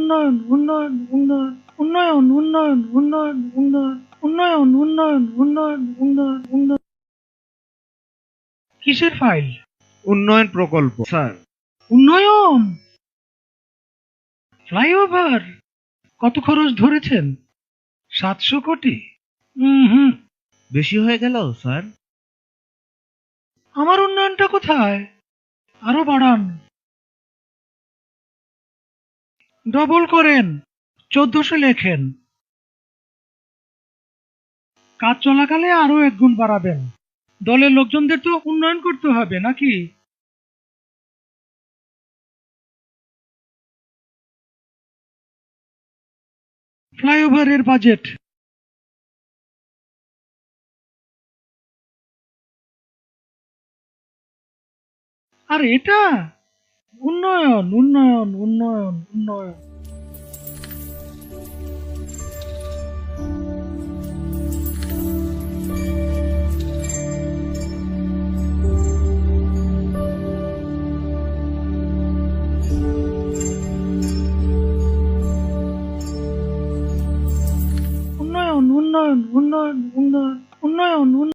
উন্নয়ন উন্নয়ন উন্নয়ন উন্নয়ন উন্নয়ন উন্নয়ন উন্নয়ন উন্নয়ন উন্নয়ন উন্নয়ন উন্নয়ন উন্নয়ন। কিসের ফাইল? উন্নয়ন প্রকল্প স্যার। উন্নয়ন ফ্লাইওভার কত খরচ ধরেছেন? 700 কোটি? হুম, বেশি হয়ে গেল স্যার। আমার উন্নয়নটা কোথায়? আরো বাড়ান, ডবল করেন, 1400 লেখেন। কাজ চলাকালে আরো 1 গুণ বাড়াবেন। দলের লোকজনদের তো উন্নয়ন করতে হবে নাকি? ফ্লাইওভারের বাজেট আর এটা উন্নয়ন উন্নয়ন উন্নয়ন উন্নয়ন। উন্নয়ন উন্নয়ন উন্নয়ন উন্নয়ন উন্নয়ন।